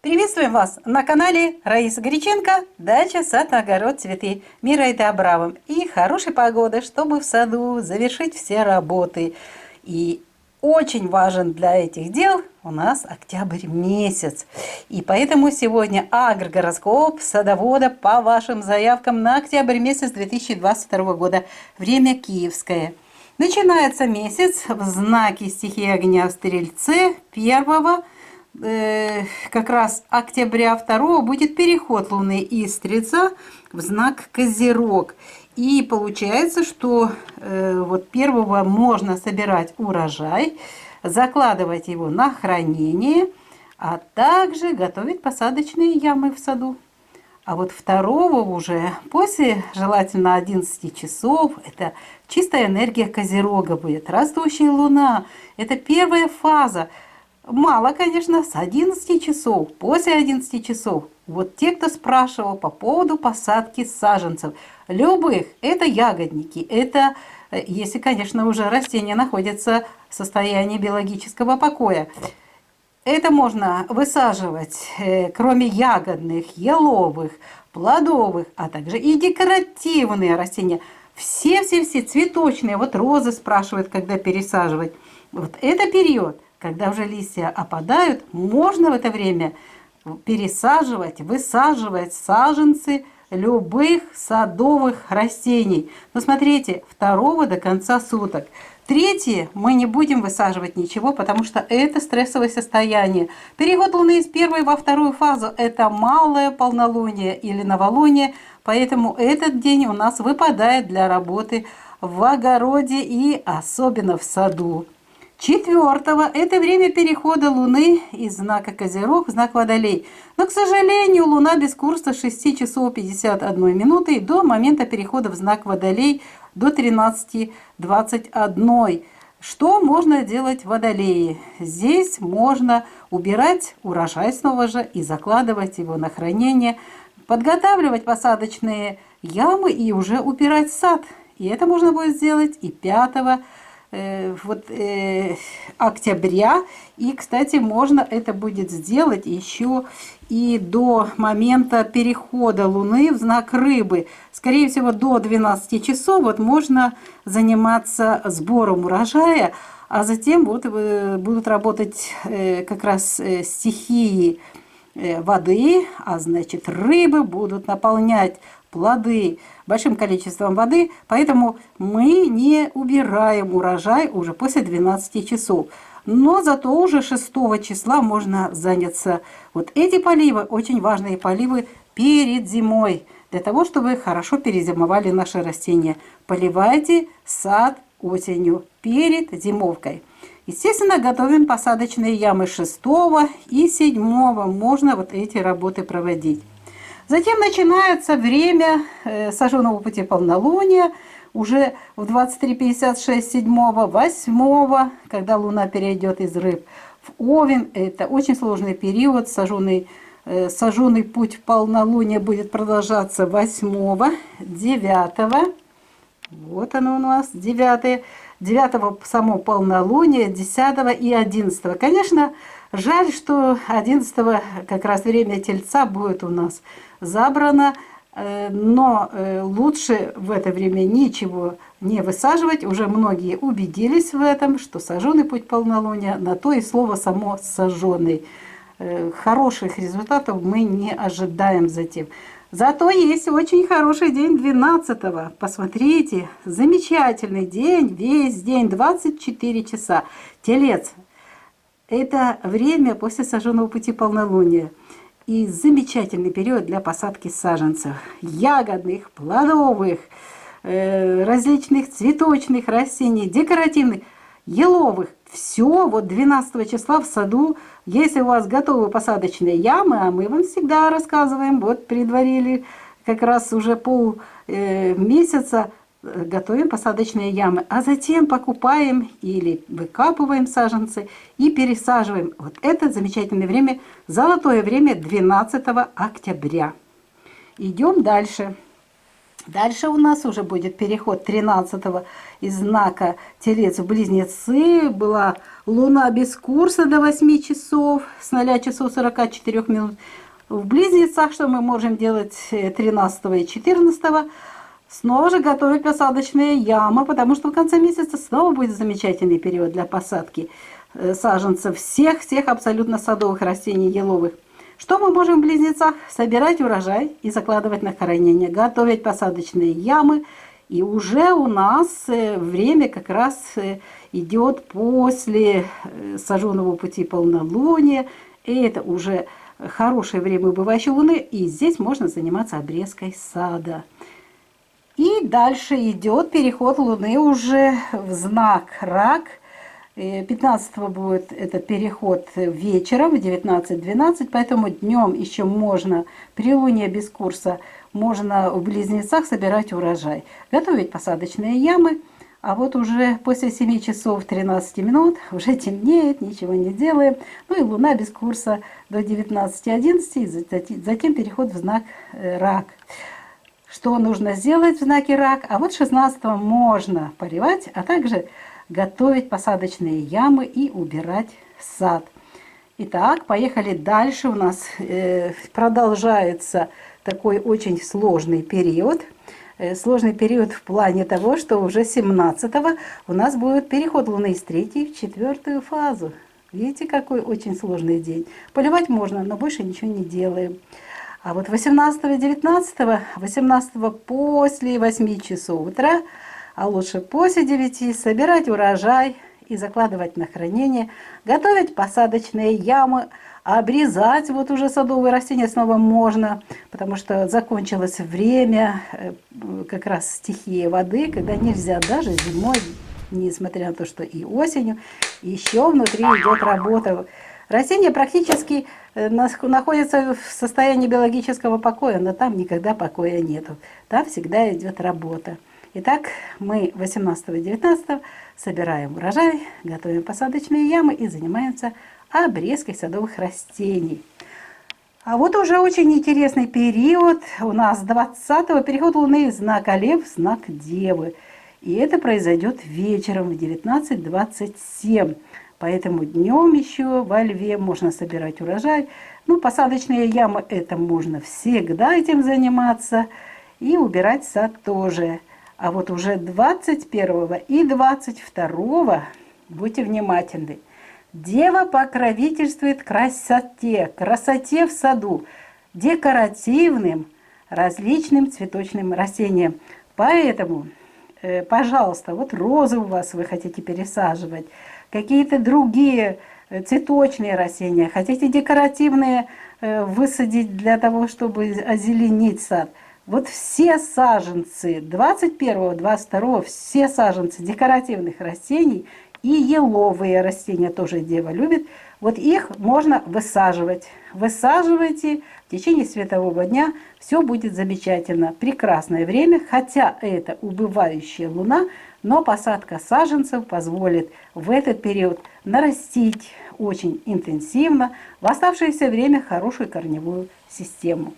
Приветствуем вас на канале Раиса Греченко, дача, сад, огород, цветы. Мира и добра вам и хорошей погоды, чтобы в саду завершить все работы. И очень важен для этих дел у нас октябрь месяц. И поэтому сегодня агрогороскоп садовода по вашим заявкам на октябрь месяц 2022 года. Время киевское. Начинается месяц в знаке стихии огня в Стрельце 1 как раз октября 2 будет переход Луны из Стрельца в знак Козерог. И получается, что вот 1 можно собирать урожай, закладывать его на хранение, а также готовить посадочные ямы в саду. А вот 2 уже после, желательно 11 часов, это чистая энергия Козерога будет. Растущая Луна, это первая фаза. Мало, конечно, с 11 часов, после 11 часов. Вот те, кто спрашивал по поводу посадки саженцев, любых, это ягодники, это, если, конечно, уже растения находятся в состоянии биологического покоя. Это можно высаживать, кроме ягодных, еловых, плодовых, а также и декоративные растения. Все-все-все цветочные, вот розы спрашивают, когда пересаживать. Вот это период. Когда уже листья опадают, можно в это время пересаживать, высаживать саженцы любых садовых растений. Но смотрите, 2 до конца суток. 3 мы не будем высаживать ничего, потому что это стрессовое состояние. Переход Луны из 1 во 2 фазу – это малое полнолуние или новолуние, поэтому этот день у нас выпадает для работы в огороде и особенно в саду. 4 это время перехода Луны из знака Козерог в знак Водолей. Но, к сожалению, Луна без курса с 6 часов 51 минуты до момента перехода в знак Водолей до 13:21. Что можно делать в Водолее? Здесь можно убирать урожай снова же и закладывать его на хранение, подготавливать посадочные ямы и уже убирать сад. И это можно будет сделать и 5 октября. И, кстати, можно это будет сделать еще и до момента перехода Луны в знак Рыбы. Скорее всего, до 12 часов вот можно заниматься сбором урожая, а затем вот будут работать как раз стихии воды, а значит рыбы будут наполнять плоды большим количеством воды, поэтому мы не убираем урожай уже после 12 часов. Но зато уже 6 числа можно заняться. Вот эти поливы, очень важные поливы перед зимой, для того, чтобы хорошо перезимовали наши растения. Поливайте сад осенью, перед зимовкой. Естественно, готовим посадочные ямы 6 и 7 можно вот эти работы проводить. Затем начинается время сожженного пути полнолуния, уже в 23:56 7 8, когда Луна перейдет из Рыб в Овен. Это очень сложный период. Сожженный путь полнолуния будет продолжаться 8, 9. Вот оно у нас, 9 само полнолуние, 10 и 11. Конечно, жаль, что 11 как раз время Тельца будет у нас забрано, но лучше в это время ничего не высаживать. Уже многие убедились в этом, что сожженный путь полнолуния, на то и слово само сожженный. Хороших результатов мы не ожидаем затем. Зато есть очень хороший день 12. Посмотрите, замечательный день, весь день, 24 часа. Телец. Это время после сожженного пути полнолуния. И замечательный период для посадки саженцев. Ягодных, плодовых, различных цветочных растений, декоративных, еловых. Все вот 12 числа в саду. Если у вас готовы посадочные ямы, а мы вам всегда рассказываем, вот предварили как раз уже полмесяца, готовим посадочные ямы, а затем покупаем или выкапываем саженцы и пересаживаем. Вот это замечательное время, золотое время 12 октября. Идем дальше. Дальше у нас уже будет переход 13-го из знака Телец в Близнецы. Была Луна без курса до 8 часов, с 0 часов 44 минут. В Близнецах что мы можем делать 13 и 14? Снова же готовить посадочные ямы, потому что в конце месяца снова будет замечательный период для посадки саженцев всех абсолютно садовых растений еловых. Что мы можем в Близнецах? Собирать урожай и закладывать на хранение, готовить посадочные ямы. И уже у нас время как раз идет после сожженного пути полнолуния. И это уже хорошее время убывающей луны. И здесь можно заниматься обрезкой сада. И дальше идет переход луны уже в знак Рак. 15 будет этот переход вечером в 19:12, поэтому днем еще можно, при луне без курса, можно в Близнецах собирать урожай, готовить посадочные ямы, а вот уже после 7 часов 13 минут уже темнеет, ничего не делаем, ну и луна без курса до 19:11, и затем переход в знак Рак. Что нужно сделать в знаке Рак? А вот 16 можно поливать, а также готовить посадочные ямы и убирать сад. Итак, поехали дальше. У нас продолжается такой очень сложный период. Сложный период в плане того, что уже 17-го у нас будет переход Луны из 3-й в 4-ю фазу. Видите, какой очень сложный день. Поливать можно, но больше ничего не делаем. А вот 18 и 19, 18 после 8 часов утра, а лучше после 9, собирать урожай и закладывать на хранение, готовить посадочные ямы, обрезать вот уже садовые растения снова можно, потому что закончилось время как раз стихии воды, когда нельзя даже зимой, несмотря на то, что и осенью, еще внутри идет работа. Растения практически находятся в состоянии биологического покоя, но там никогда покоя нету. Там всегда идет работа. Итак, мы 18-19 собираем урожай, готовим посадочные ямы и занимаемся обрезкой садовых растений. А вот уже очень интересный период. У нас 20-го переход Луны из знака Лев в знак Девы. И это произойдет вечером в 19:27. Поэтому днем еще во Льве можно собирать урожай. Ну, посадочные ямы, это можно всегда этим заниматься. И убирать сад тоже. А вот уже 21 и 22 будьте внимательны. Дева покровительствует красоте в саду, декоративным, различным цветочным растениям. Поэтому, пожалуйста, вот розы у вас вы хотите пересаживать, какие-то другие цветочные растения, хотите декоративные высадить для того, чтобы озеленить сад. Вот все саженцы 21-22, все саженцы декоративных растений и еловые растения тоже Дева любит, вот их можно высаживать. Высаживайте в течение светового дня, все будет замечательно. Прекрасное время, хотя это убывающая луна, но посадка саженцев позволит в этот период нарастить очень интенсивно в оставшееся время хорошую корневую систему.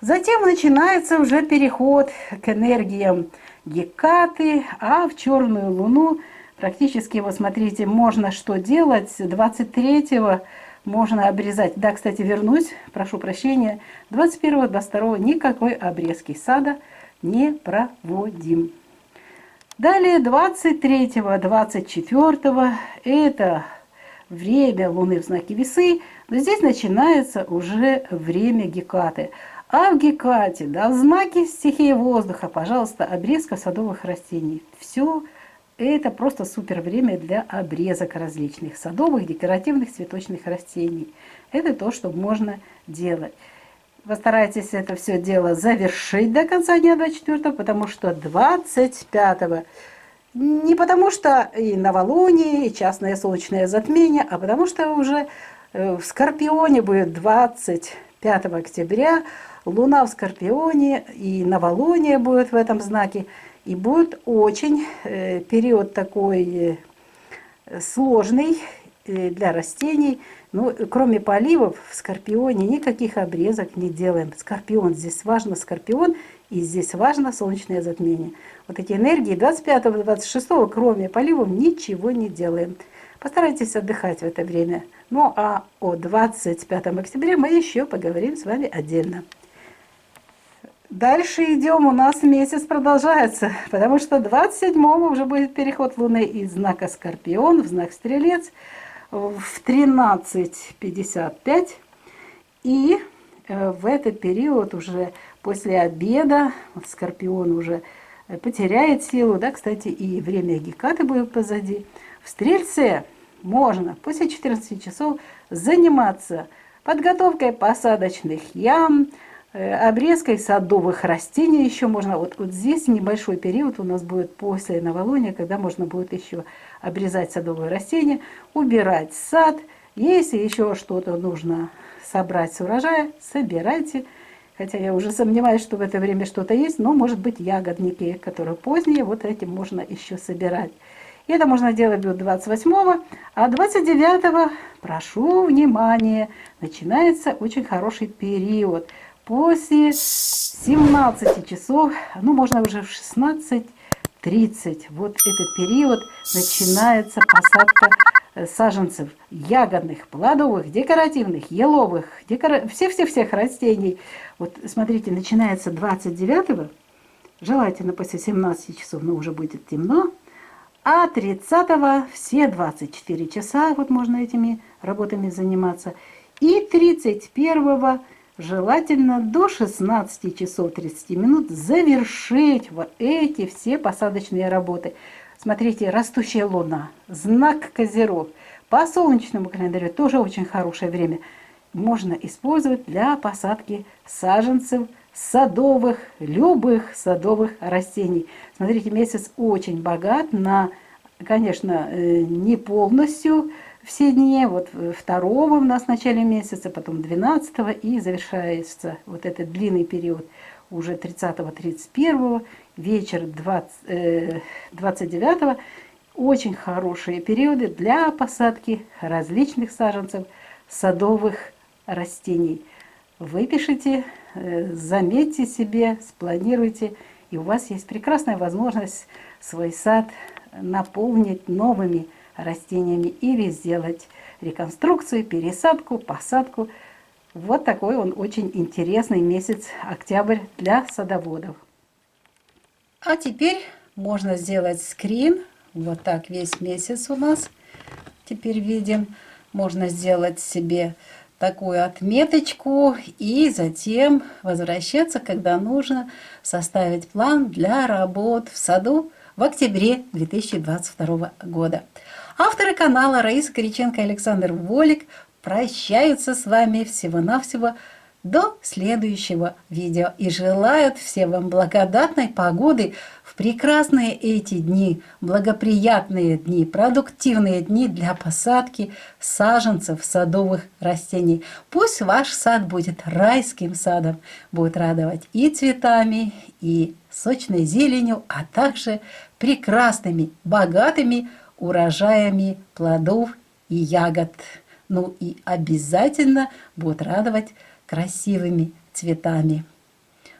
Затем начинается уже переход к энергиям Гекаты, а в черную луну практически, вот смотрите, можно что делать. 23-го можно обрезать. Да, кстати, вернусь, прошу прощения. 21-го, 22-го никакой обрезки сада не проводим. Далее 23-го, 24-го это время Луны в знаке Весы. Но здесь начинается уже время Гекаты. А в Гекате, да, в знаке стихии воздуха, пожалуйста, обрезка садовых растений. Все это просто супер время для обрезок различных садовых, декоративных, цветочных растений. Это то, что можно делать. Постарайтесь это все дело завершить до конца дня 24, потому что 25-го, не потому что и новолуние, и частное солнечное затмение, а потому что уже в Скорпионе будет 25 октября, Луна в Скорпионе, и новолуние будет в этом знаке. И будет очень период такой сложный для растений. Ну, кроме поливов в Скорпионе никаких обрезок не делаем. Скорпион, здесь важно Скорпион И здесь важно солнечное затмение. Вот эти энергии 25-26, кроме поливов, ничего не делаем. Постарайтесь отдыхать в это время. Ну а о 25 октября мы еще поговорим с вами отдельно. Дальше идем, у нас месяц продолжается, потому что 27-го уже будет переход Луны из знака Скорпион в знак Стрелец в 13:55. И в этот период уже после обеда Скорпион уже потеряет силу, да, кстати, и время Гекаты будет позади. В Стрельце можно после 14 часов заниматься подготовкой посадочных ям, обрезкой садовых растений еще можно. Вот здесь небольшой период у нас будет после новолуния, когда можно будет еще обрезать садовые растения, убирать сад. Если еще что-то нужно собрать с урожая, собирайте. Хотя я уже сомневаюсь, что в это время что-то есть, но может быть ягодники, которые поздние, вот этим можно еще собирать. И это можно делать до 28-го, а 29-го, прошу внимания, начинается очень хороший период. После 17 часов, ну можно уже в 16:30, вот этот период начинается посадка саженцев ягодных, плодовых, декоративных, еловых, всех растений. Вот смотрите, начинается 29-го, желательно после 17 часов, но уже будет темно, а 30-го все 24 часа, вот можно этими работами заниматься, и 31-го желательно до 16 часов 30 минут завершить вот эти все посадочные работы. Смотрите, растущая луна, знак Козерог. По солнечному календарю тоже очень хорошее время. Можно использовать для посадки саженцев, садовых, любых садовых растений. Смотрите, месяц очень богат на, конечно, не полностью все дни, вот 2-го у нас в начале месяца, потом 12-го, и завершается вот этот длинный период уже 30-го, 31-го, вечер 29-го. Очень хорошие периоды для посадки различных саженцев садовых растений. Выпишите, заметьте себе, спланируйте, и у вас есть прекрасная возможность свой сад наполнить новыми растениями или сделать реконструкцию, пересадку, посадку. Вот такой он очень интересный месяц октябрь для садоводов. А теперь можно сделать скрин. Вот так весь месяц у нас теперь видим. Можно сделать себе такую отметочку и затем возвращаться, когда нужно составить план для работ в саду в октябре 2022 года. Авторы канала Раиса Кириченко и Александр Волик прощаются с вами всего-навсего до следующего видео и желают всем вам благодатной погоды в прекрасные эти дни, благоприятные дни, продуктивные дни для посадки саженцев садовых растений. Пусть ваш сад будет райским садом, будет радовать и цветами, и сочной зеленью, а также прекрасными, богатыми урожаями плодов и ягод. Ну и обязательно будет радовать красивыми цветами.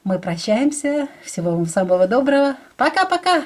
Мы прощаемся. Всего вам самого доброго. Пока-пока!